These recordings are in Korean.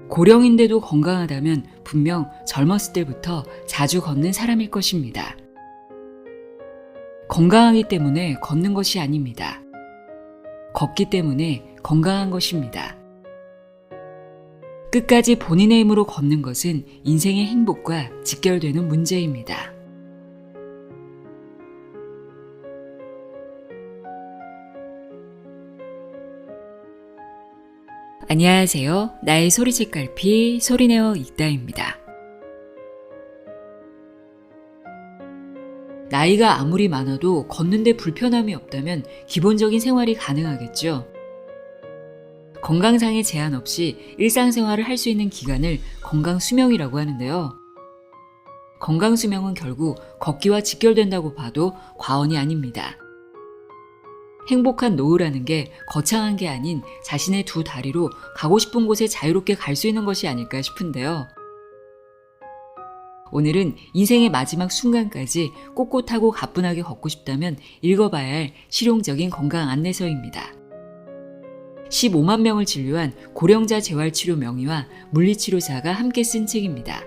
고령인데도 건강하다면 분명 젊었을 때부터 자주 걷는 사람일 것입니다. 건강하기 때문에 걷는 것이 아닙니다. 걷기 때문에 건강한 것입니다. 끝까지 본인의 힘으로 걷는 것은 인생의 행복과 직결되는 문제입니다. 안녕하세요. 나의 소리책갈피 소리내어 읽다입니다. 나이가 아무리 많아도 걷는데 불편함이 없다면 기본적인 생활이 가능하겠죠. 건강상의 제한 없이 일상생활을 할 수 있는 기간을 건강수명이라고 하는데요. 건강수명은 결국 걷기와 직결된다고 봐도 과언이 아닙니다. 행복한 노후라는 게 거창한 게 아닌 자신의 두 다리로 가고 싶은 곳에 자유롭게 갈 수 있는 것이 아닐까 싶은데요. 오늘은 인생의 마지막 순간까지 꼿꼿하고 가뿐하게 걷고 싶다면 읽어봐야 할 실용적인 건강 안내서입니다. 15만 명을 진료한 고령자 재활치료 명의와 물리치료사가 함께 쓴 책입니다.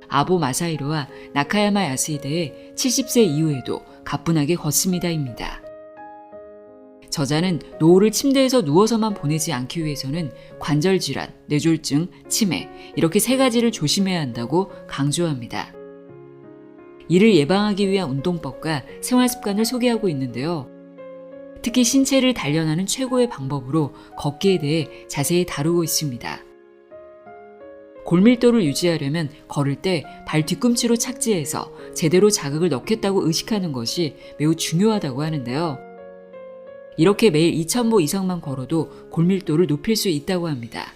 아보 마사히로와 나카야마 야스히데의 70세 이후에도 가뿐하게 걷습니다입니다. 저자는 노후를 침대에서 누워서만 보내지 않기 위해서는 관절질환, 뇌졸중, 치매 이렇게 세 가지를 조심해야 한다고 강조합니다. 이를 예방하기 위한 운동법과 생활습관을 소개하고 있는데요. 특히 신체를 단련하는 최고의 방법으로 걷기에 대해 자세히 다루고 있습니다. 골밀도를 유지하려면 걸을 때 발 뒤꿈치로 착지해서 제대로 자극을 넣겠다고 의식하는 것이 매우 중요하다고 하는데요. 이렇게 매일 2,000보 이상만 걸어도 골밀도를 높일 수 있다고 합니다.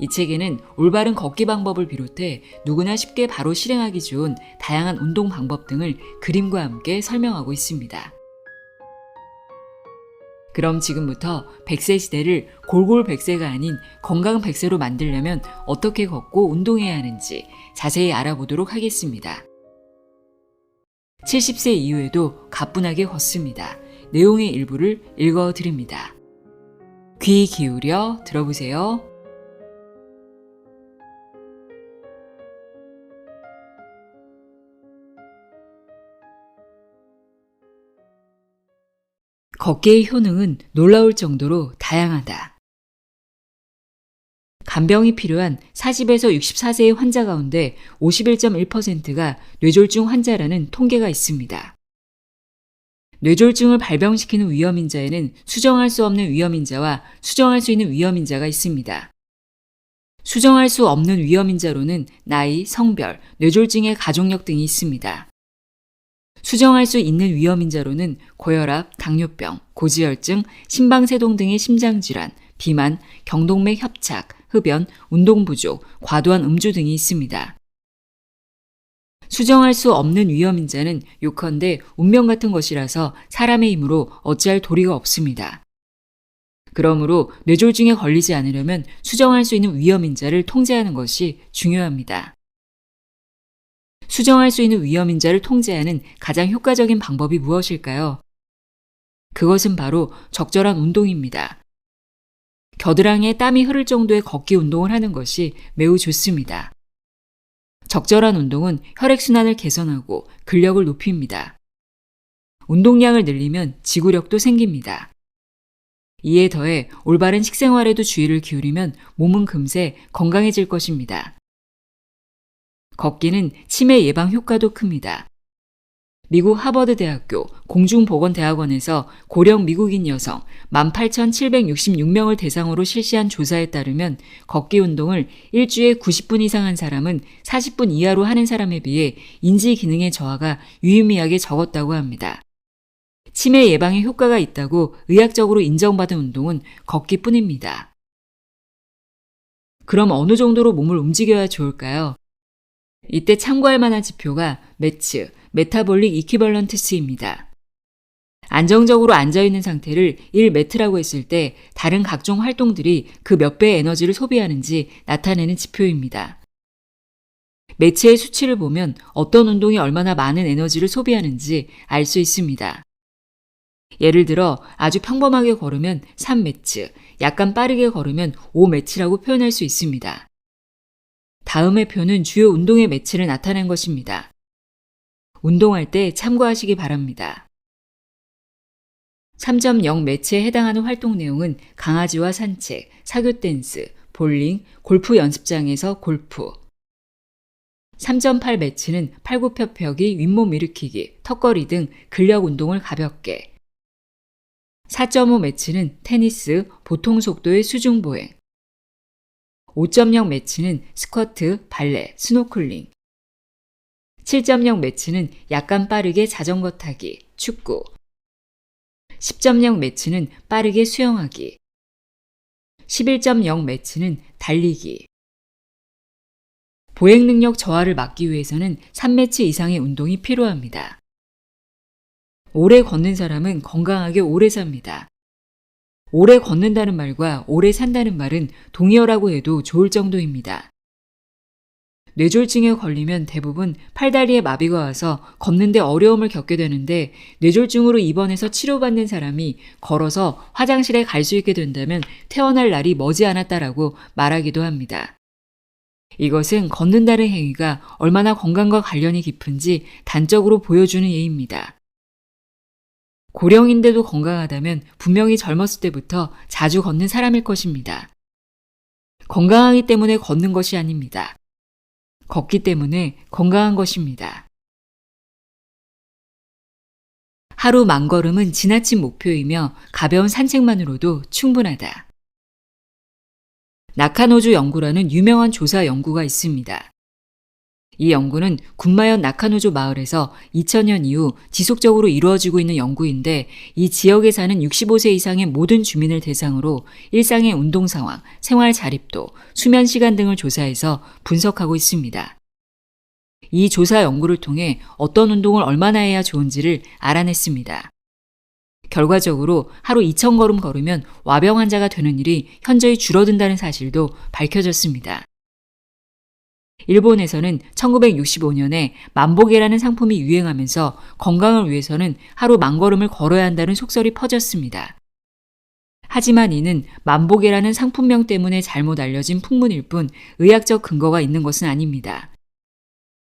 이 책에는 올바른 걷기 방법을 비롯해 누구나 쉽게 바로 실행하기 좋은 다양한 운동 방법 등을 그림과 함께 설명하고 있습니다. 그럼 지금부터 100세 시대를 골골 100세가 아닌 건강 100세로 만들려면 어떻게 걷고 운동해야 하는지 자세히 알아보도록 하겠습니다. 70세 이후에도 가뿐하게 걷습니다. 내용의 일부를 읽어드립니다. 귀 기울여 들어보세요. 걷기의 효능은 놀라울 정도로 다양하다. 간병이 필요한 40에서 64세의 환자 가운데 51.1%가 뇌졸중 환자라는 통계가 있습니다. 뇌졸중을 발병시키는 위험인자에는 수정할 수 없는 위험인자와 수정할 수 있는 위험인자가 있습니다. 수정할 수 없는 위험인자로는 나이, 성별, 뇌졸중의 가족력 등이 있습니다. 수정할 수 있는 위험인자로는 고혈압, 당뇨병, 고지혈증, 심방세동 등의 심장질환, 비만, 경동맥 협착, 흡연, 운동 부족, 과도한 음주 등이 있습니다. 수정할 수 없는 위험인자는 요컨대 운명 같은 것이라서 사람의 힘으로 어찌할 도리가 없습니다. 그러므로 뇌졸중에 걸리지 않으려면 수정할 수 있는 위험인자를 통제하는 것이 중요합니다. 수정할 수 있는 위험인자를 통제하는 가장 효과적인 방법이 무엇일까요? 그것은 바로 적절한 운동입니다. 겨드랑이에 땀이 흐를 정도의 걷기 운동을 하는 것이 매우 좋습니다. 적절한 운동은 혈액순환을 개선하고 근력을 높입니다. 운동량을 늘리면 지구력도 생깁니다. 이에 더해 올바른 식생활에도 주의를 기울이면 몸은 금세 건강해질 것입니다. 걷기는 치매 예방 효과도 큽니다. 미국 하버드 대학교 공중보건대학원에서 고령 미국인 여성 18,766명을 대상으로 실시한 조사에 따르면 걷기 운동을 일주일에 90분 이상 한 사람은 40분 이하로 하는 사람에 비해 인지 기능의 저하가 유의미하게 적었다고 합니다. 치매 예방에 효과가 있다고 의학적으로 인정받은 운동은 걷기뿐입니다. 그럼 어느 정도로 몸을 움직여야 좋을까요? 이때 참고할 만한 지표가 매츠, 메타볼릭 이퀴벌런트스입니다. 안정적으로 앉아있는 상태를 1매트라고 했을 때 다른 각종 활동들이 그 몇 배의 에너지를 소비하는지 나타내는 지표입니다. 매체의 수치를 보면 어떤 운동이 얼마나 많은 에너지를 소비하는지 알 수 있습니다. 예를 들어 아주 평범하게 걸으면 3매치, 약간 빠르게 걸으면 5매치라고 표현할 수 있습니다. 다음의 표는 주요 운동의 매치를 나타낸 것입니다. 운동할 때 참고하시기 바랍니다. 3.0 매치에 해당하는 활동 내용은 강아지와 산책, 사교 댄스, 볼링, 골프 연습장에서 골프. 3.8 매치는 팔굽혀펴기, 윗몸 일으키기, 턱걸이 등 근력 운동을 가볍게. 4.5 매치는 테니스, 보통 속도의 수중 보행. 5.0 매치는 스쿼트, 발레, 스노클링. 7.0 매치는 약간 빠르게 자전거 타기, 축구. 10.0 매치는 빠르게 수영하기. 11.0 매치는 달리기. 보행 능력 저하를 막기 위해서는 3매치 이상의 운동이 필요합니다. 오래 걷는 사람은 건강하게 오래 삽니다. 오래 걷는다는 말과 오래 산다는 말은 동의어라고 해도 좋을 정도입니다. 뇌졸중에 걸리면 대부분 팔다리에 마비가 와서 걷는데 어려움을 겪게 되는데 뇌졸중으로 입원해서 치료받는 사람이 걸어서 화장실에 갈 수 있게 된다면 퇴원할 날이 머지않았다라고 말하기도 합니다. 이것은 걷는다는 행위가 얼마나 건강과 관련이 깊은지 단적으로 보여주는 예입니다. 고령인데도 건강하다면 분명히 젊었을 때부터 자주 걷는 사람일 것입니다. 건강하기 때문에 걷는 것이 아닙니다. 걷기 때문에 건강한 것입니다. 하루 만걸음은 지나친 목표이며 가벼운 산책만으로도 충분하다. 나카노주 연구라는 유명한 조사 연구가 있습니다. 이 연구는 군마현 나카노조 마을에서 2000년 이후 지속적으로 이루어지고 있는 연구인데 이 지역에 사는 65세 이상의 모든 주민을 대상으로 일상의 운동 상황, 생활 자립도, 수면 시간 등을 조사해서 분석하고 있습니다. 이 조사 연구를 통해 어떤 운동을 얼마나 해야 좋은지를 알아냈습니다. 결과적으로 하루 2000걸음 걸으면 와병 환자가 되는 일이 현저히 줄어든다는 사실도 밝혀졌습니다. 일본에서는 1965년에 만보계라는 상품이 유행하면서 건강을 위해서는 하루 만걸음을 걸어야 한다는 속설이 퍼졌습니다. 하지만 이는 만보계라는 상품명 때문에 잘못 알려진 풍문일 뿐 의학적 근거가 있는 것은 아닙니다.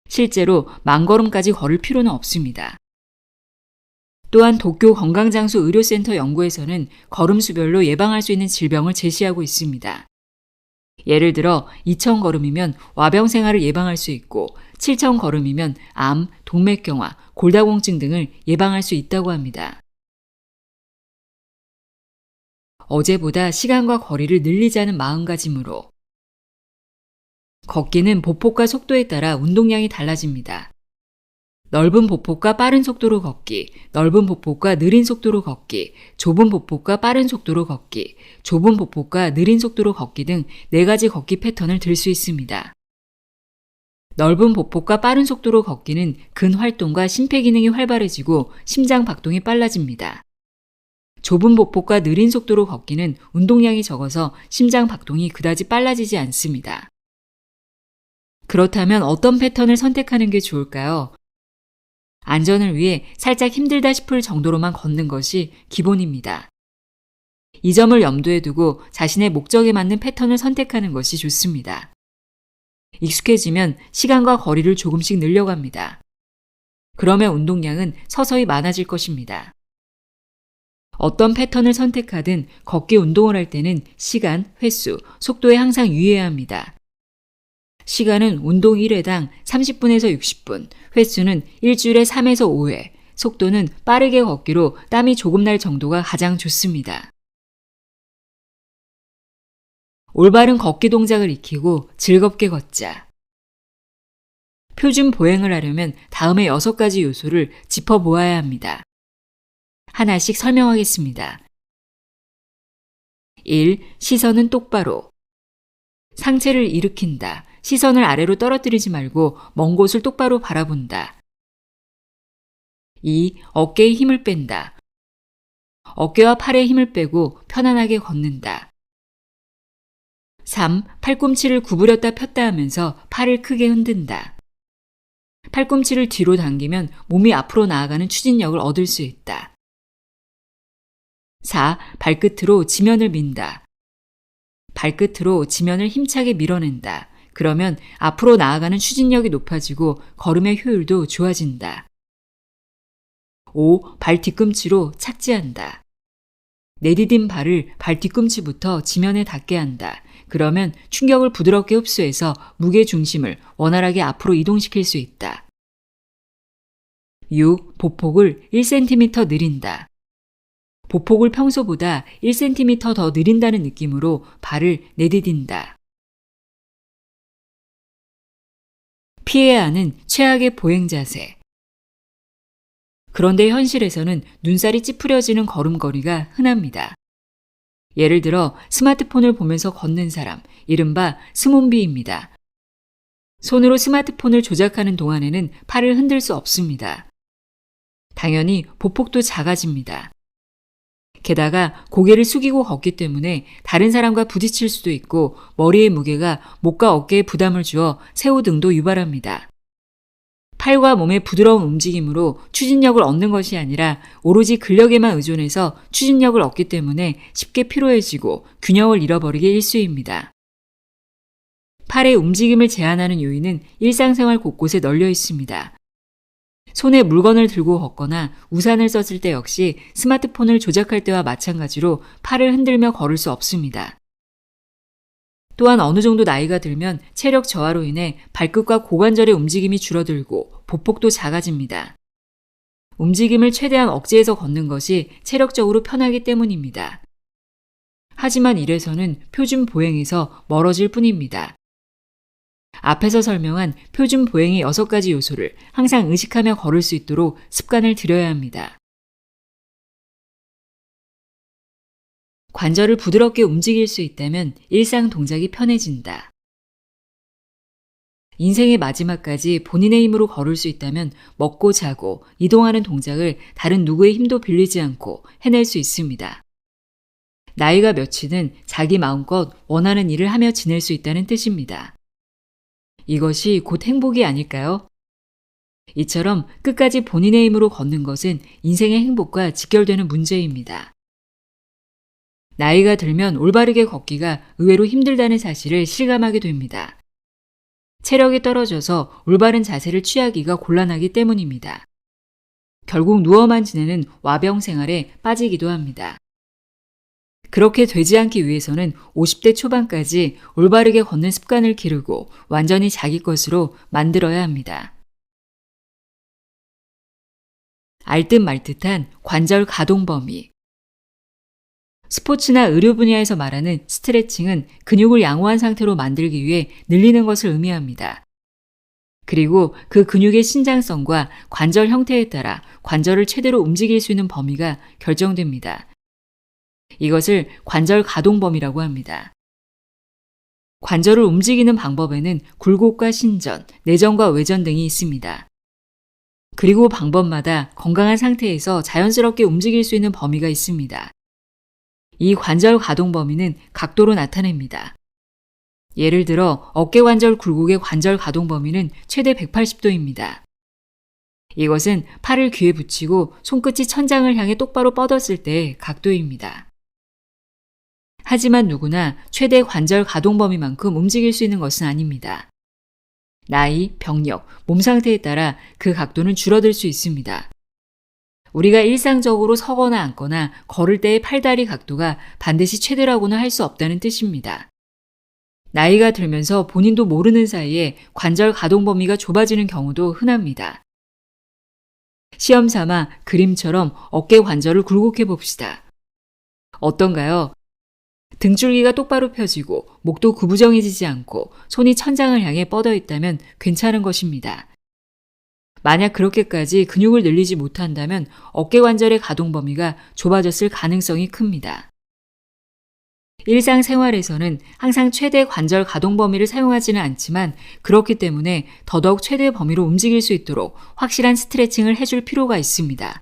실제로 만걸음까지 걸을 필요는 없습니다. 또한 도쿄 건강장수 의료센터 연구에서는 걸음수별로 예방할 수 있는 질병을 제시하고 있습니다. 예를 들어 2000걸음이면 와병 생활을 예방할 수 있고 7000걸음이면 암, 동맥경화, 골다공증 등을 예방할 수 있다고 합니다. 어제보다 시간과 거리를 늘리자는 마음가짐으로. 걷기는 보폭과 속도에 따라 운동량이 달라집니다. 넓은 보폭과 빠른 속도로 걷기, 넓은 보폭과 느린 속도로 걷기, 좁은 보폭과 빠른 속도로 걷기, 좁은 보폭과 느린 속도로 걷기 등 4가지 걷기 패턴을 들 수 있습니다. 넓은 보폭과 빠른 속도로 걷기는 근활동과 심폐기능이 활발해지고 심장 박동이 빨라집니다. 좁은 보폭과 느린 속도로 걷기는 운동량이 적어서 심장 박동이 그다지 빨라지지 않습니다. 그렇다면 어떤 패턴을 선택하는 게 좋을까요? 안전을 위해 살짝 힘들다 싶을 정도로만 걷는 것이 기본입니다. 이 점을 염두에 두고 자신의 목적에 맞는 패턴을 선택하는 것이 좋습니다. 익숙해지면 시간과 거리를 조금씩 늘려갑니다. 그러면 운동량은 서서히 많아질 것입니다. 어떤 패턴을 선택하든 걷기 운동을 할 때는 시간, 횟수, 속도에 항상 유의해야 합니다. 시간은 운동 1회당 30분에서 60분, 횟수는 일주일에 3에서 5회, 속도는 빠르게 걷기로 땀이 조금 날 정도가 가장 좋습니다. 올바른 걷기 동작을 익히고 즐겁게 걷자. 표준 보행을 하려면 다음의 6가지 요소를 짚어보아야 합니다. 하나씩 설명하겠습니다. 1. 시선은 똑바로. 상체를 일으킨다. 시선을 아래로 떨어뜨리지 말고 먼 곳을 똑바로 바라본다. 2. 어깨에 힘을 뺀다. 어깨와 팔에 힘을 빼고 편안하게 걷는다. 3. 팔꿈치를 구부렸다 폈다 하면서 팔을 크게 흔든다. 팔꿈치를 뒤로 당기면 몸이 앞으로 나아가는 추진력을 얻을 수 있다. 4. 발끝으로 지면을 민다. 발끝으로 지면을 힘차게 밀어낸다. 그러면 앞으로 나아가는 추진력이 높아지고 걸음의 효율도 좋아진다. 5. 발 뒤꿈치로 착지한다. 내디딘 발을 발 뒤꿈치부터 지면에 닿게 한다. 그러면 충격을 부드럽게 흡수해서 무게 중심을 원활하게 앞으로 이동시킬 수 있다. 6. 보폭을 1cm 느린다. 보폭을 평소보다 1cm 더 느린다는 느낌으로 발을 내디딘다. 피해야 하는 최악의 보행 자세. 그런데 현실에서는 눈살이 찌푸려지는 걸음걸이가 흔합니다. 예를 들어 스마트폰을 보면서 걷는 사람, 이른바 스몬비입니다. 손으로 스마트폰을 조작하는 동안에는 팔을 흔들 수 없습니다. 당연히 보폭도 작아집니다. 게다가 고개를 숙이고 걷기 때문에 다른 사람과 부딪힐 수도 있고 머리의 무게가 목과 어깨에 부담을 주어 새우 등도 유발합니다. 팔과 몸의 부드러운 움직임으로 추진력을 얻는 것이 아니라 오로지 근력에만 의존해서 추진력을 얻기 때문에 쉽게 피로해지고 균형을 잃어버리기 일쑤입니다. 팔의 움직임을 제한하는 요인은 일상생활 곳곳에 널려 있습니다. 손에 물건을 들고 걷거나 우산을 썼을 때 역시 스마트폰을 조작할 때와 마찬가지로 팔을 흔들며 걸을 수 없습니다. 또한 어느 정도 나이가 들면 체력 저하로 인해 발끝과 고관절의 움직임이 줄어들고 보폭도 작아집니다. 움직임을 최대한 억제해서 걷는 것이 체력적으로 편하기 때문입니다. 하지만 이래서는 표준 보행에서 멀어질 뿐입니다. 앞에서 설명한 표준 보행의 6가지 요소를 항상 의식하며 걸을 수 있도록 습관을 들여야 합니다. 관절을 부드럽게 움직일 수 있다면 일상 동작이 편해진다. 인생의 마지막까지 본인의 힘으로 걸을 수 있다면 먹고 자고 이동하는 동작을 다른 누구의 힘도 빌리지 않고 해낼 수 있습니다. 나이가 몇이든 자기 마음껏 원하는 일을 하며 지낼 수 있다는 뜻입니다. 이것이 곧 행복이 아닐까요? 이처럼 끝까지 본인의 힘으로 걷는 것은 인생의 행복과 직결되는 문제입니다. 나이가 들면 올바르게 걷기가 의외로 힘들다는 사실을 실감하게 됩니다. 체력이 떨어져서 올바른 자세를 취하기가 곤란하기 때문입니다. 결국 누워만 지내는 와병 생활에 빠지기도 합니다. 그렇게 되지 않기 위해서는 50대 초반까지 올바르게 걷는 습관을 기르고 완전히 자기 것으로 만들어야 합니다. 알듯 말듯한 관절 가동 범위. 스포츠나 의료 분야에서 말하는 스트레칭은 근육을 양호한 상태로 만들기 위해 늘리는 것을 의미합니다. 그리고 그 근육의 신장성과 관절 형태에 따라 관절을 최대로 움직일 수 있는 범위가 결정됩니다. 이것을 관절 가동 범위라고 합니다. 관절을 움직이는 방법에는 굴곡과 신전, 내전과 외전 등이 있습니다. 그리고 방법마다 건강한 상태에서 자연스럽게 움직일 수 있는 범위가 있습니다. 이 관절 가동 범위는 각도로 나타냅니다. 예를 들어 어깨관절 굴곡의 관절 가동 범위는 최대 180도입니다. 이것은 팔을 귀에 붙이고 손끝이 천장을 향해 똑바로 뻗었을 때의 각도입니다. 하지만 누구나 최대 관절 가동 범위만큼 움직일 수 있는 것은 아닙니다. 나이, 병력, 몸 상태에 따라 그 각도는 줄어들 수 있습니다. 우리가 일상적으로 서거나 앉거나 걸을 때의 팔다리 각도가 반드시 최대라고는 할 수 없다는 뜻입니다. 나이가 들면서 본인도 모르는 사이에 관절 가동 범위가 좁아지는 경우도 흔합니다. 시험 삼아 그림처럼 어깨 관절을 굴곡해 봅시다. 어떤가요? 등줄기가 똑바로 펴지고 목도 구부정해지지 않고 손이 천장을 향해 뻗어 있다면 괜찮은 것입니다. 만약 그렇게까지 근육을 늘리지 못한다면 어깨관절의 가동 범위가 좁아졌을 가능성이 큽니다. 일상생활에서는 항상 최대 관절 가동 범위를 사용하지는 않지만 그렇기 때문에 더더욱 최대 범위로 움직일 수 있도록 확실한 스트레칭을 해줄 필요가 있습니다.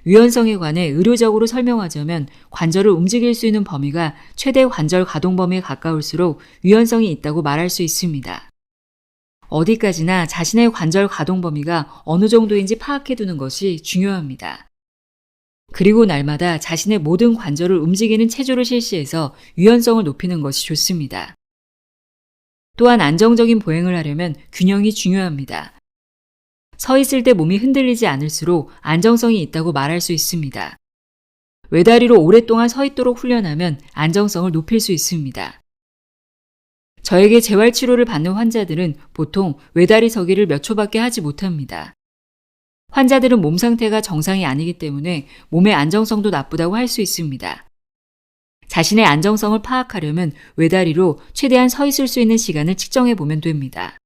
유연성에 관해 의료적으로 설명하자면 관절을 움직일 수 있는 범위가 최대 관절 가동 범위에 가까울수록 유연성이 있다고 말할 수 있습니다. 어디까지나 자신의 관절 가동 범위가 어느 정도인지 파악해 두는 것이 중요합니다. 그리고 날마다 자신의 모든 관절을 움직이는 체조를 실시해서 유연성을 높이는 것이 좋습니다. 또한 안정적인 보행을 하려면 균형이 중요합니다. 서 있을 때 몸이 흔들리지 않을수록 안정성이 있다고 말할 수 있습니다. 외다리로 오랫동안 서 있도록 훈련하면 안정성을 높일 수 있습니다. 저에게 재활치료를 받는 환자들은 보통 외다리 서기를 몇 초밖에 하지 못합니다. 환자들은 몸 상태가 정상이 아니기 때문에 몸의 안정성도 나쁘다고 할 수 있습니다. 자신의 안정성을 파악하려면 외다리로 최대한 서 있을 수 있는 시간을 측정해 보면 됩니다.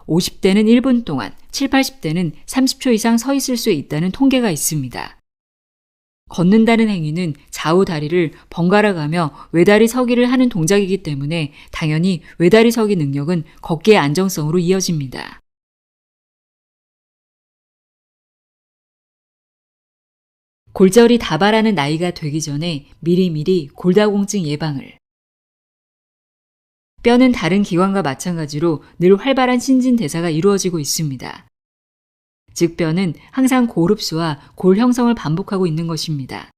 50대는 1분 동안, 7, 80대는 30초 이상 서 있을 수 있다는 통계가 있습니다. 걷는다는 행위는 좌우 다리를 번갈아 가며 외다리 서기를 하는 동작이기 때문에 당연히 외다리 서기 능력은 걷기의 안정성으로 이어집니다. 골절이 다발하는 나이가 되기 전에 미리미리 골다공증 예방을. 뼈는 다른 기관과 마찬가지로 늘 활발한 신진대사가 이루어지고 있습니다. 즉 뼈는 항상 골흡수와 골 형성을 반복하고 있는 것입니다.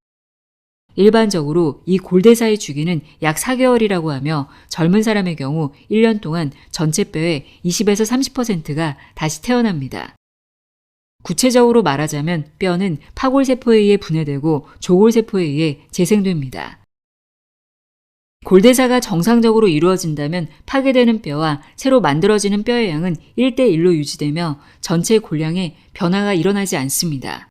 일반적으로 이 골대사의 주기는 약 4개월이라고 하며 젊은 사람의 경우 1년 동안 전체 뼈의 20에서 30%가 다시 태어납니다. 구체적으로 말하자면 뼈는 파골세포에 의해 분해되고 조골세포에 의해 재생됩니다. 골대사가 정상적으로 이루어진다면 파괴되는 뼈와 새로 만들어지는 뼈의 양은 1대1로 유지되며 전체 골량에 변화가 일어나지 않습니다.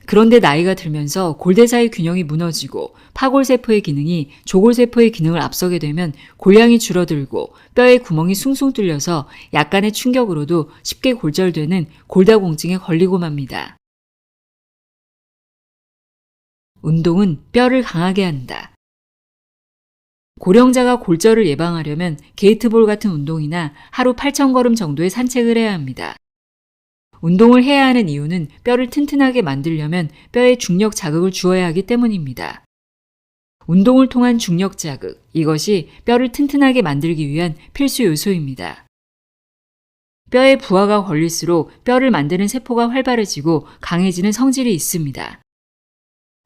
그런데 나이가 들면서 골대사의 균형이 무너지고 파골세포의 기능이 조골세포의 기능을 앞서게 되면 골량이 줄어들고 뼈의 구멍이 숭숭 뚫려서 약간의 충격으로도 쉽게 골절되는 골다공증에 걸리고 맙니다. 운동은 뼈를 강하게 한다. 고령자가 골절을 예방하려면 게이트볼 같은 운동이나 하루 8,000걸음 정도의 산책을 해야 합니다. 운동을 해야 하는 이유는 뼈를 튼튼하게 만들려면 뼈에 중력 자극을 주어야 하기 때문입니다. 운동을 통한 중력 자극, 이것이 뼈를 튼튼하게 만들기 위한 필수 요소입니다. 뼈에 부하가 걸릴수록 뼈를 만드는 세포가 활발해지고 강해지는 성질이 있습니다.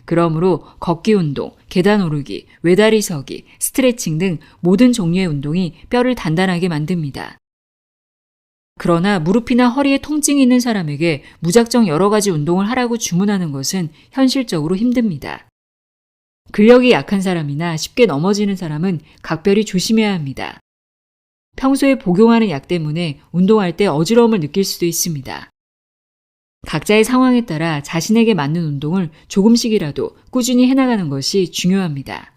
그러므로 걷기 운동, 계단 오르기, 외다리 서기, 스트레칭 등 모든 종류의 운동이 뼈를 단단하게 만듭니다. 그러나 무릎이나 허리에 통증이 있는 사람에게 무작정 여러 가지 운동을 하라고 주문하는 것은 현실적으로 힘듭니다. 근력이 약한 사람이나 쉽게 넘어지는 사람은 각별히 조심해야 합니다. 평소에 복용하는 약 때문에 운동할 때 어지러움을 느낄 수도 있습니다. 각자의 상황에 따라 자신에게 맞는 운동을 조금씩이라도 꾸준히 해나가는 것이 중요합니다.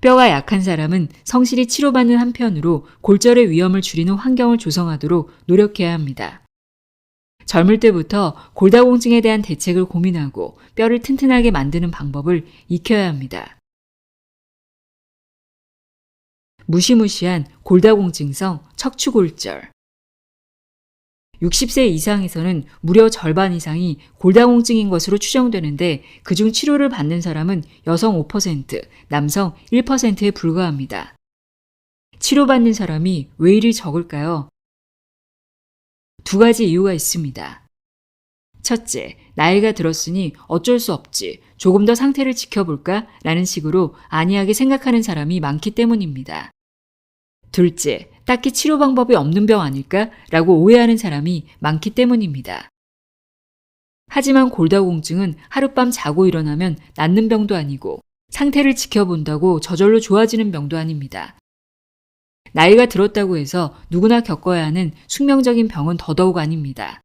뼈가 약한 사람은 성실히 치료받는 한편으로 골절의 위험을 줄이는 환경을 조성하도록 노력해야 합니다. 젊을 때부터 골다공증에 대한 대책을 고민하고 뼈를 튼튼하게 만드는 방법을 익혀야 합니다. 무시무시한 골다공증성 척추골절. 60세 이상에서는 무려 절반 이상이 골다공증인 것으로 추정되는데 그중 치료를 받는 사람은 여성 5%, 남성 1%에 불과합니다. 치료받는 사람이 왜 이리 적을까요? 두 가지 이유가 있습니다. 첫째, 나이가 들었으니 어쩔 수 없지, 조금 더 상태를 지켜볼까? 라는 식으로 안이하게 생각하는 사람이 많기 때문입니다. 둘째, 딱히 치료 방법이 없는 병 아닐까? 라고 오해하는 사람이 많기 때문입니다. 하지만 골다공증은 하룻밤 자고 일어나면 낫는 병도 아니고 상태를 지켜본다고 저절로 좋아지는 병도 아닙니다. 나이가 들었다고 해서 누구나 겪어야 하는 숙명적인 병은 더더욱 아닙니다.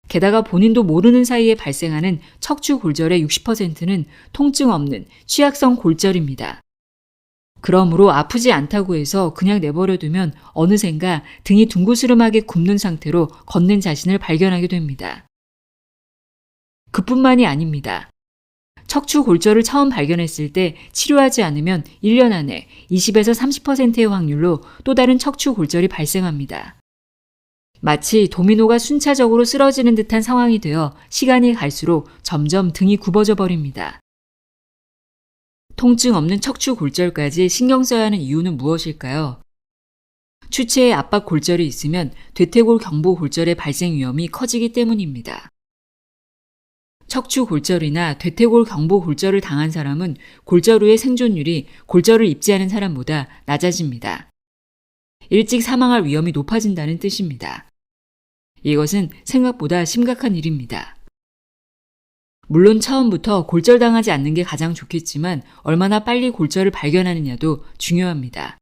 게다가 본인도 모르는 사이에 발생하는 척추 골절의 60%는 통증 없는 취약성 골절입니다. 그러므로 아프지 않다고 해서 그냥 내버려두면 어느샌가 등이 둥그스름하게 굽는 상태로 걷는 자신을 발견하게 됩니다. 그뿐만이 아닙니다. 척추 골절을 처음 발견했을 때 치료하지 않으면 1년 안에 20에서 30%의 확률로 또 다른 척추 골절이 발생합니다. 마치 도미노가 순차적으로 쓰러지는 듯한 상황이 되어 시간이 갈수록 점점 등이 굽어져 버립니다. 통증 없는 척추 골절까지 신경 써야 하는 이유는 무엇일까요? 추체에 압박 골절이 있으면 대퇴골 경부 골절의 발생 위험이 커지기 때문입니다. 척추 골절이나 대퇴골 경부 골절을 당한 사람은 골절 후의 생존율이 골절을 입지 않은 사람보다 낮아집니다. 일찍 사망할 위험이 높아진다는 뜻입니다. 이것은 생각보다 심각한 일입니다. 물론 처음부터 골절당하지 않는 게 가장 좋겠지만 얼마나 빨리 골절을 발견하느냐도 중요합니다.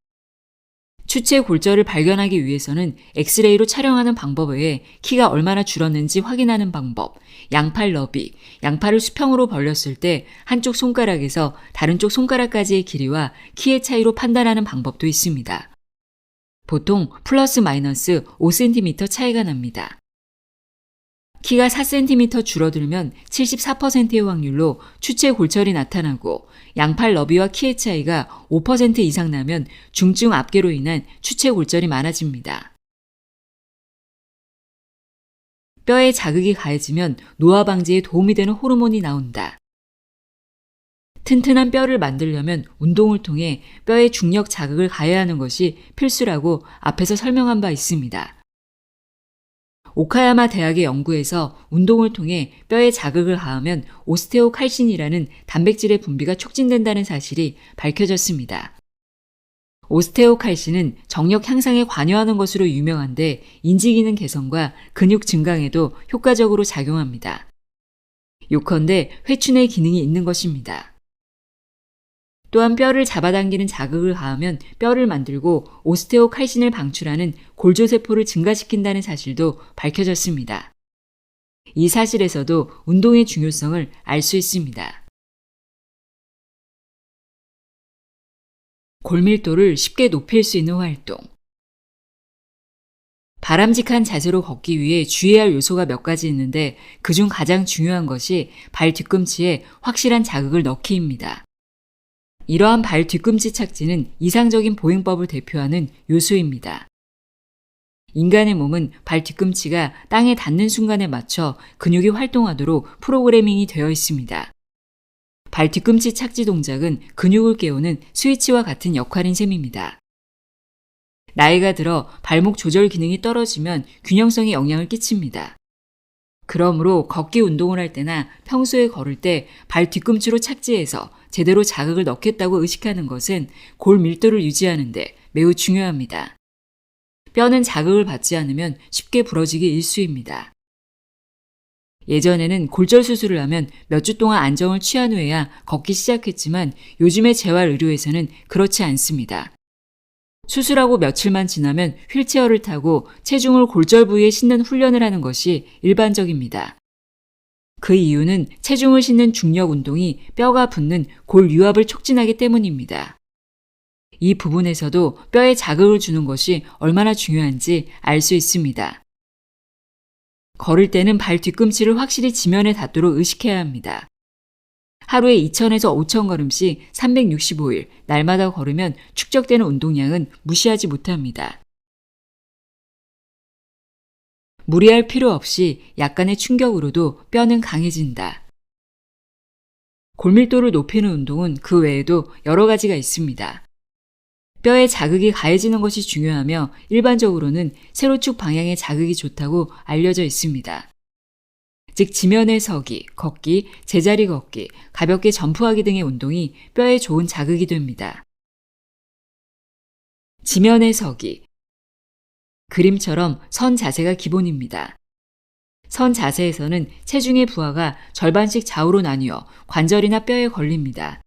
추체 골절을 발견하기 위해서는 엑스레이로 촬영하는 방법 외에 키가 얼마나 줄었는지 확인하는 방법, 양팔 너비, 양팔을 수평으로 벌렸을 때 한쪽 손가락에서 다른 쪽 손가락까지의 길이와 키의 차이로 판단하는 방법도 있습니다. 보통 플러스 마이너스 5cm 차이가 납니다. 키가 4cm 줄어들면 74%의 확률로 추체 골절이 나타나고 양팔 너비와 키의 차이가 5% 이상 나면 중증 압계로 인한 추체 골절이 많아집니다. 뼈에 자극이 가해지면 노화 방지에 도움이 되는 호르몬이 나온다. 튼튼한 뼈를 만들려면 운동을 통해 뼈에 중력 자극을 가해야 하는 것이 필수라고 앞에서 설명한 바 있습니다. 오카야마 대학의 연구에서 운동을 통해 뼈에 자극을 가하면 오스테오칼신이라는 단백질의 분비가 촉진된다는 사실이 밝혀졌습니다. 오스테오칼신은 정력 향상에 관여하는 것으로 유명한데 인지기능 개선과 근육 증강에도 효과적으로 작용합니다. 요컨대 회춘의 기능이 있는 것입니다. 또한 뼈를 잡아당기는 자극을 가하면 뼈를 만들고 오스테오칼신을 방출하는 골조세포를 증가시킨다는 사실도 밝혀졌습니다. 이 사실에서도 운동의 중요성을 알 수 있습니다. 골밀도를 쉽게 높일 수 있는 활동. 바람직한 자세로 걷기 위해 주의할 요소가 몇 가지 있는데 그중 가장 중요한 것이 발 뒤꿈치에 확실한 자극을 넣기입니다. 이러한 발 뒤꿈치 착지는 이상적인 보행법을 대표하는 요소입니다. 인간의 몸은 발 뒤꿈치가 땅에 닿는 순간에 맞춰 근육이 활동하도록 프로그래밍이 되어 있습니다. 발 뒤꿈치 착지 동작은 근육을 깨우는 스위치와 같은 역할인 셈입니다. 나이가 들어 발목 조절 기능이 떨어지면 균형성에 영향을 끼칩니다. 그러므로 걷기 운동을 할 때나 평소에 걸을 때 발 뒤꿈치로 착지해서 제대로 자극을 넣겠다고 의식하는 것은 골 밀도를 유지하는 데 매우 중요합니다. 뼈는 자극을 받지 않으면 쉽게 부러지기 일쑤입니다. 예전에는 골절 수술을 하면 몇 주 동안 안정을 취한 후에야 걷기 시작했지만 요즘의 재활의료에서는 그렇지 않습니다. 수술하고 며칠만 지나면 휠체어를 타고 체중을 골절 부위에 싣는 훈련을 하는 것이 일반적입니다. 그 이유는 체중을 싣는 중력 운동이 뼈가 붙는 골 유압을 촉진하기 때문입니다. 이 부분에서도 뼈에 자극을 주는 것이 얼마나 중요한지 알 수 있습니다. 걸을 때는 발 뒤꿈치를 확실히 지면에 닿도록 의식해야 합니다. 하루에 2,000에서 5,000걸음씩 365일 날마다 걸으면 축적되는 운동량은 무시하지 못합니다. 무리할 필요 없이 약간의 충격으로도 뼈는 강해진다. 골밀도를 높이는 운동은 그 외에도 여러 가지가 있습니다. 뼈에 자극이 가해지는 것이 중요하며 일반적으로는 세로축 방향의 자극이 좋다고 알려져 있습니다. 즉 지면에 서기, 걷기, 제자리 걷기, 가볍게 점프하기 등의 운동이 뼈에 좋은 자극이 됩니다. 지면에 서기. 그림처럼 선 자세가 기본입니다. 선 자세에서는 체중의 부하가 절반씩 좌우로 나뉘어 관절이나 뼈에 걸립니다.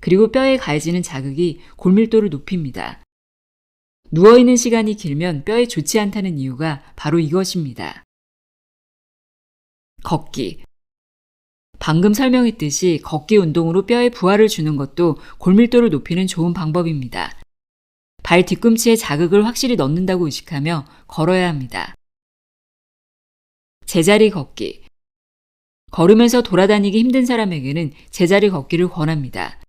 그리고 뼈에 가해지는 자극이 골밀도를 높입니다. 누워있는 시간이 길면 뼈에 좋지 않다는 이유가 바로 이것입니다. 걷기. 방금 설명했듯이 걷기 운동으로 뼈에 부하를 주는 것도 골밀도를 높이는 좋은 방법입니다. 발 뒤꿈치에 자극을 확실히 넣는다고 의식하며 걸어야 합니다. 제자리 걷기. 걸으면서 돌아다니기 힘든 사람에게는 제자리 걷기를 권합니다.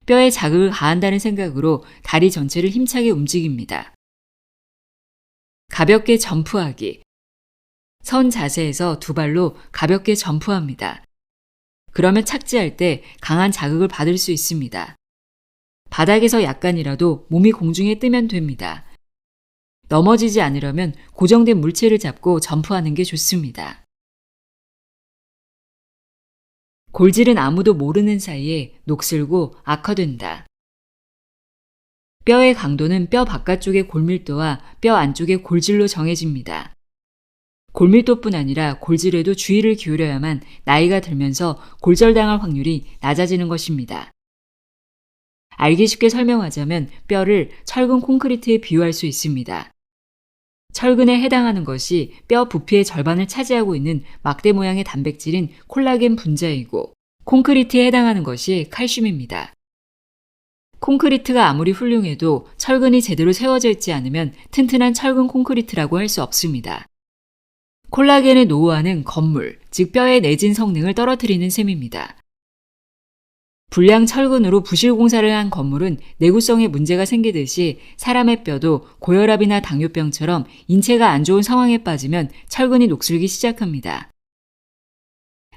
뼈에 자극을 가한다는 생각으로 다리 전체를 힘차게 움직입니다. 가볍게 점프하기. 선 자세에서 두 발로 가볍게 점프합니다. 그러면 착지할 때 강한 자극을 받을 수 있습니다. 바닥에서 약간이라도 몸이 공중에 뜨면 됩니다. 넘어지지 않으려면 고정된 물체를 잡고 점프하는 게 좋습니다. 골질은 아무도 모르는 사이에 녹슬고 악화된다. 뼈의 강도는 뼈 바깥쪽의 골밀도와 뼈 안쪽의 골질로 정해집니다. 골밀도뿐 아니라 골질에도 주의를 기울여야만 나이가 들면서 골절당할 확률이 낮아지는 것입니다. 알기 쉽게 설명하자면 뼈를 철근 콘크리트에 비유할 수 있습니다. 철근에 해당하는 것이 뼈 부피의 절반을 차지하고 있는 막대 모양의 단백질인 콜라겐 분자이고, 콘크리트에 해당하는 것이 칼슘입니다. 콘크리트가 아무리 훌륭해도 철근이 제대로 세워져 있지 않으면 튼튼한 철근 콘크리트라고 할 수 없습니다. 콜라겐의 노후화는 건물, 즉 뼈의 내진 성능을 떨어뜨리는 셈입니다. 불량 철근으로 부실 공사를 한 건물은 내구성에 문제가 생기듯이 사람의 뼈도 고혈압이나 당뇨병처럼 인체가 안 좋은 상황에 빠지면 철근이 녹슬기 시작합니다.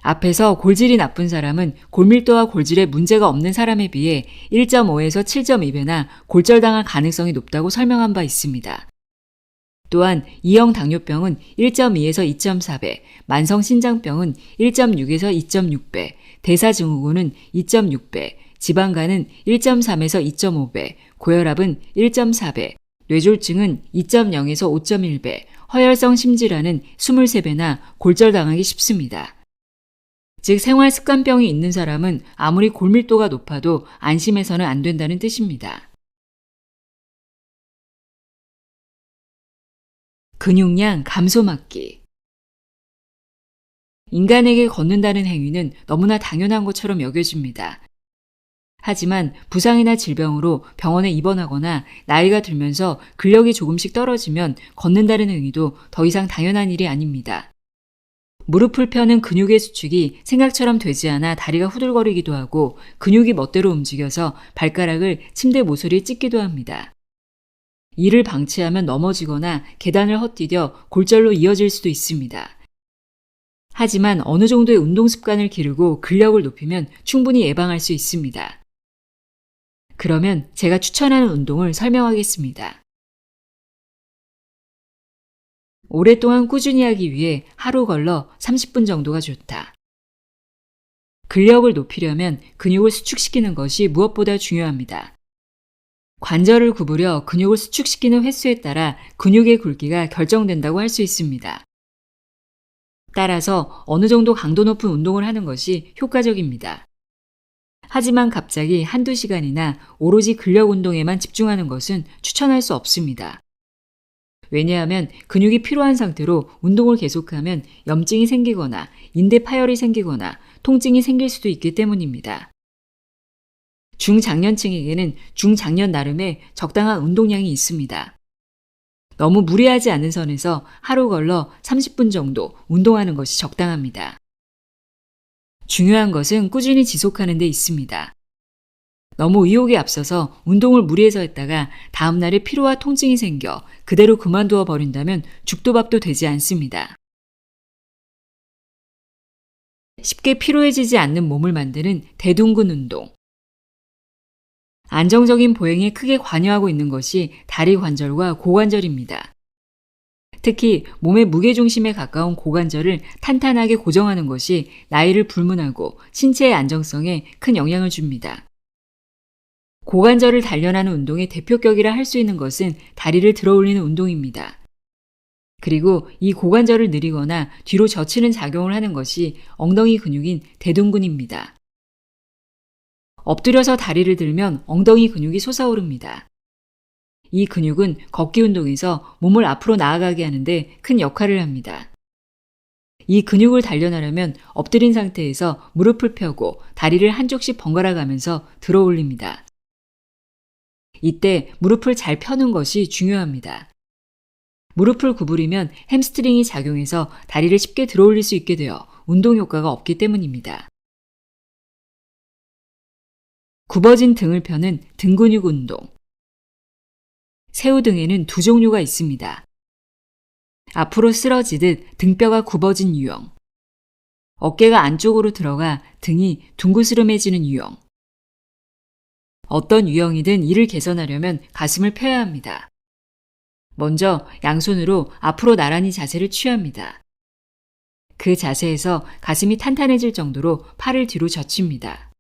앞에서 골질이 나쁜 사람은 골밀도와 골질에 문제가 없는 사람에 비해 1.5에서 7.2배나 골절당할 가능성이 높다고 설명한 바 있습니다. 또한 2형 당뇨병은 1.2에서 2.4배, 만성신장병은 1.6에서 2.6배, 대사증후군은 2.6배, 지방간은 1.3에서 2.5배, 고혈압은 1.4배, 뇌졸중은 2.0에서 5.1배, 허혈성 심질환은 23배나 골절당하기 쉽습니다. 즉 생활습관병이 있는 사람은 아무리 골밀도가 높아도 안심해서는 안 된다는 뜻입니다. 근육량 감소막기. 인간에게 걷는다는 행위는 너무나 당연한 것처럼 여겨집니다. 하지만 부상이나 질병으로 병원에 입원하거나 나이가 들면서 근력이 조금씩 떨어지면 걷는다는 행위도 더 이상 당연한 일이 아닙니다. 무릎을 펴는 근육의 수축이 생각처럼 되지 않아 다리가 후들거리기도 하고 근육이 멋대로 움직여서 발가락을 침대 모서리에 찢기도 합니다. 이를 방치하면 넘어지거나 계단을 헛디뎌 골절로 이어질 수도 있습니다. 하지만 어느 정도의 운동 습관을 기르고 근력을 높이면 충분히 예방할 수 있습니다. 그러면 제가 추천하는 운동을 설명하겠습니다. 오랫동안 꾸준히 하기 위해 하루 걸러 30분 정도가 좋다. 근력을 높이려면 근육을 수축시키는 것이 무엇보다 중요합니다. 관절을 구부려 근육을 수축시키는 횟수에 따라 근육의 굵기가 결정된다고 할 수 있습니다. 따라서 어느 정도 강도 높은 운동을 하는 것이 효과적입니다. 하지만 갑자기 한두 시간이나 오로지 근력 운동에만 집중하는 것은 추천할 수 없습니다. 왜냐하면 근육이 피로한 상태로 운동을 계속하면 염증이 생기거나 인대 파열이 생기거나 통증이 생길 수도 있기 때문입니다. 중장년층에게는 중장년 나름의 적당한 운동량이 있습니다. 너무 무리하지 않은 선에서 하루 걸러 30분 정도 운동하는 것이 적당합니다. 중요한 것은 꾸준히 지속하는 데 있습니다. 너무 의욕이 앞서서 운동을 무리해서 했다가 다음날에 피로와 통증이 생겨 그대로 그만두어 버린다면 죽도 밥도 되지 않습니다. 쉽게 피로해지지 않는 몸을 만드는 대둔근 운동. 안정적인 보행에 크게 관여하고 있는 것이 다리 관절과 고관절입니다. 특히 몸의 무게중심에 가까운 고관절을 탄탄하게 고정하는 것이 나이를 불문하고 신체의 안정성에 큰 영향을 줍니다. 고관절을 단련하는 운동의 대표격이라 할 수 있는 것은 다리를 들어 올리는 운동입니다. 그리고 이 고관절을 느리거나 뒤로 젖히는 작용을 하는 것이 엉덩이 근육인 대둔근입니다. 엎드려서 다리를 들면 엉덩이 근육이 솟아오릅니다. 이 근육은 걷기 운동에서 몸을 앞으로 나아가게 하는데 큰 역할을 합니다. 이 근육을 단련하려면 엎드린 상태에서 무릎을 펴고 다리를 한쪽씩 번갈아 가면서 들어 올립니다. 이때 무릎을 잘 펴는 것이 중요합니다. 무릎을 구부리면 햄스트링이 작용해서 다리를 쉽게 들어 올릴 수 있게 되어 운동 효과가 없기 때문입니다. 굽어진 등을 펴는 등 근육 운동. 새우등에는 두 종류가 있습니다. 앞으로 쓰러지듯 등뼈가 굽어진 유형. 어깨가 안쪽으로 들어가 등이 둥그스름해지는 유형. 어떤 유형이든 이를 개선하려면 가슴을 펴야 합니다. 먼저 양손으로 앞으로 나란히 자세를 취합니다. 그 자세에서 가슴이 탄탄해질 정도로 팔을 뒤로 젖힙니다.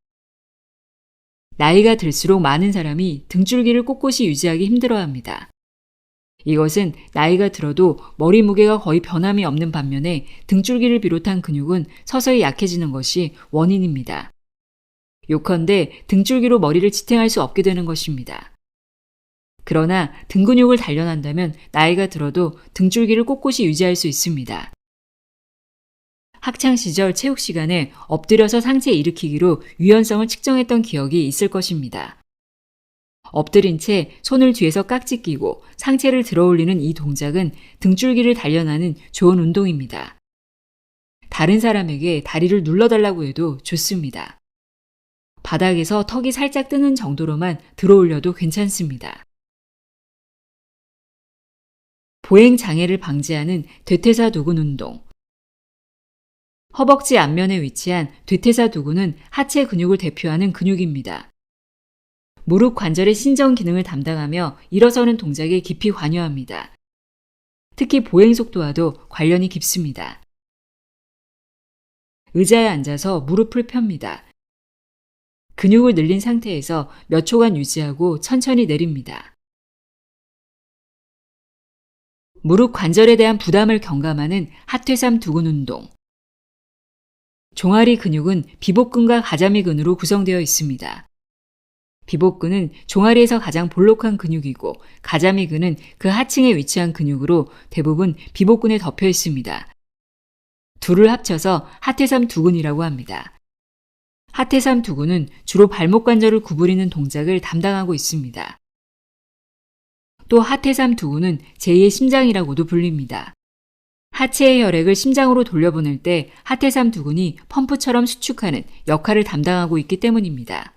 나이가 들수록 많은 사람이 등줄기를 꼿꼿이 유지하기 힘들어합니다. 이것은 나이가 들어도 머리 무게가 거의 변함이 없는 반면에 등줄기를 비롯한 근육은 서서히 약해지는 것이 원인입니다. 요컨대 등줄기로 머리를 지탱할 수 없게 되는 것입니다. 그러나 등 근육을 단련한다면 나이가 들어도 등줄기를 꼿꼿이 유지할 수 있습니다. 학창시절 체육 시간에 엎드려서 상체 일으키기로 유연성을 측정했던 기억이 있을 것입니다. 엎드린 채 손을 뒤에서 깍지 끼고 상체를 들어 올리는 이 동작은 등줄기를 단련하는 좋은 운동입니다. 다른 사람에게 다리를 눌러달라고 해도 좋습니다. 바닥에서 턱이 살짝 뜨는 정도로만 들어 올려도 괜찮습니다. 보행 장애를 방지하는 대퇴사두근 운동. 허벅지 앞면에 위치한 대퇴사두근은 하체 근육을 대표하는 근육입니다. 무릎 관절의 신전 기능을 담당하며 일어서는 동작에 깊이 관여합니다. 특히 보행 속도와도 관련이 깊습니다. 의자에 앉아서 무릎을 펴니다. 근육을 늘린 상태에서 몇 초간 유지하고 천천히 내립니다. 무릎 관절에 대한 부담을 경감하는 하퇴삼 두근 운동. 종아리 근육은 비복근과 가자미근으로 구성되어 있습니다. 비복근은 종아리에서 가장 볼록한 근육이고 가자미근은 그 하층에 위치한 근육으로 대부분 비복근에 덮여 있습니다. 둘을 합쳐서 하퇴삼 두근이라고 합니다. 하퇴삼 두근은 주로 발목 관절을 구부리는 동작을 담당하고 있습니다. 또 하퇴삼 두근은 제2의 심장이라고도 불립니다. 하체의 혈액을 심장으로 돌려보낼 때 하퇴삼 두근이 펌프처럼 수축하는 역할을 담당하고 있기 때문입니다.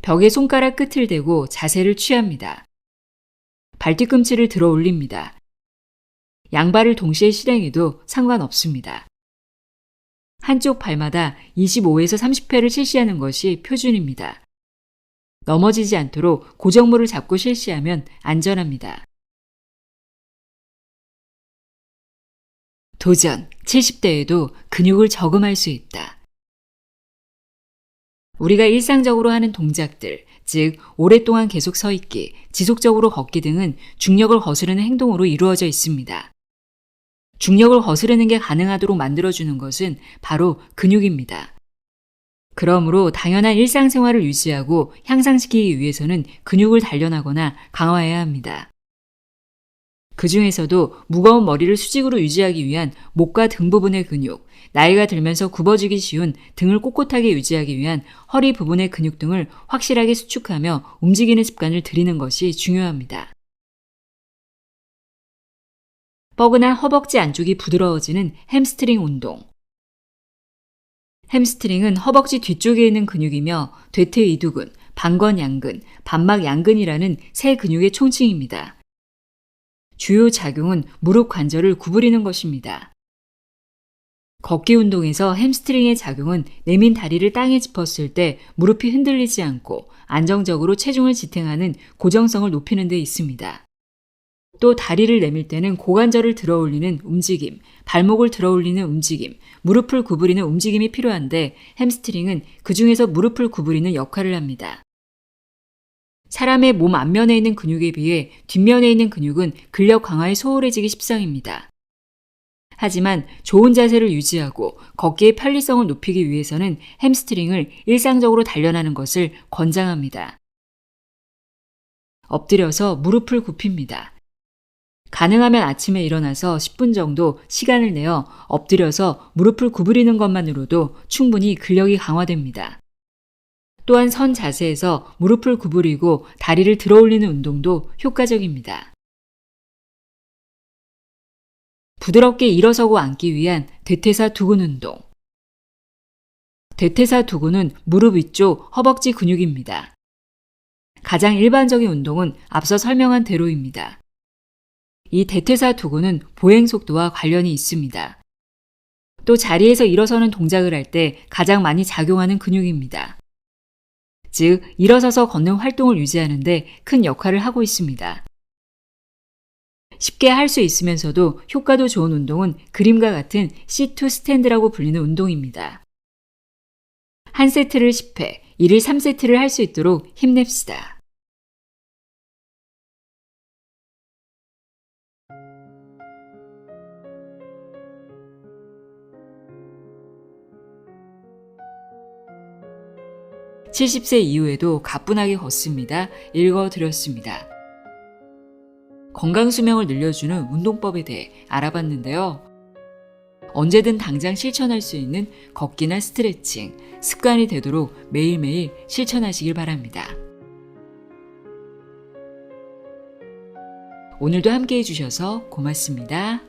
벽에 손가락 끝을 대고 자세를 취합니다. 발뒤꿈치를 들어 올립니다. 양발을 동시에 실행해도 상관없습니다. 한쪽 발마다 25에서 30회를 실시하는 것이 표준입니다. 넘어지지 않도록 고정물을 잡고 실시하면 안전합니다. 도전, 70대에도 근육을 저금할 수 있다. 우리가 일상적으로 하는 동작들, 즉 오랫동안 계속 서 있기, 지속적으로 걷기 등은 중력을 거스르는 행동으로 이루어져 있습니다. 중력을 거스르는 게 가능하도록 만들어주는 것은 바로 근육입니다. 그러므로 당연한 일상생활을 유지하고 향상시키기 위해서는 근육을 단련하거나 강화해야 합니다. 그 중에서도 무거운 머리를 수직으로 유지하기 위한 목과 등 부분의 근육, 나이가 들면서 굽어지기 쉬운 등을 꼿꼿하게 유지하기 위한 허리 부분의 근육 등을 확실하게 수축하며 움직이는 습관을 들이는 것이 중요합니다. 뻐근한 허벅지 안쪽이 부드러워지는 햄스트링 운동. 햄스트링은 허벅지 뒤쪽에 있는 근육이며 대퇴이두근, 방건양근, 반막양근이라는 세 근육의 총칭입니다. 주요 작용은 무릎 관절을 구부리는 것입니다. 걷기 운동에서 햄스트링의 작용은 내민 다리를 땅에 짚었을 때 무릎이 흔들리지 않고 안정적으로 체중을 지탱하는 고정성을 높이는 데 있습니다. 또 다리를 내밀 때는 고관절을 들어 올리는 움직임, 발목을 들어 올리는 움직임, 무릎을 구부리는 움직임이 필요한데 햄스트링은 그 중에서 무릎을 구부리는 역할을 합니다. 사람의 몸 앞면에 있는 근육에 비해 뒷면에 있는 근육은 근력 강화에 소홀해지기 십상입니다. 하지만 좋은 자세를 유지하고 걷기의 편리성을 높이기 위해서는 햄스트링을 일상적으로 단련하는 것을 권장합니다. 엎드려서 무릎을 굽힙니다. 가능하면 아침에 일어나서 10분 정도 시간을 내어 엎드려서 무릎을 구부리는 것만으로도 충분히 근력이 강화됩니다. 또한 선 자세에서 무릎을 구부리고 다리를 들어 올리는 운동도 효과적입니다. 부드럽게 일어서고 앉기 위한 대퇴사 두근 운동. 대퇴사 두근은 무릎 위쪽 허벅지 근육입니다. 가장 일반적인 운동은 앞서 설명한 대로입니다. 이 대퇴사 두근은 보행 속도와 관련이 있습니다. 또 자리에서 일어서는 동작을 할 때 가장 많이 작용하는 근육입니다. 즉, 일어서서 걷는 활동을 유지하는 데 큰 역할을 하고 있습니다. 쉽게 할 수 있으면서도 효과도 좋은 운동은 그림과 같은 C2 스탠드라고 불리는 운동입니다. 한 세트를 10회, 1일 3세트를 할 수 있도록 힘냅시다. (70세) 이후에도 가뿐하게 걷습니다. 읽어드렸습니다. 건강수명을 늘려주는 운동법에 대해 알아봤는데요. 언제든 당장 실천할 수 있는 걷기나 스트레칭, 습관이 되도록 매일매일 실천하시길 바랍니다. 오늘도 함께 해주셔서 고맙습니다.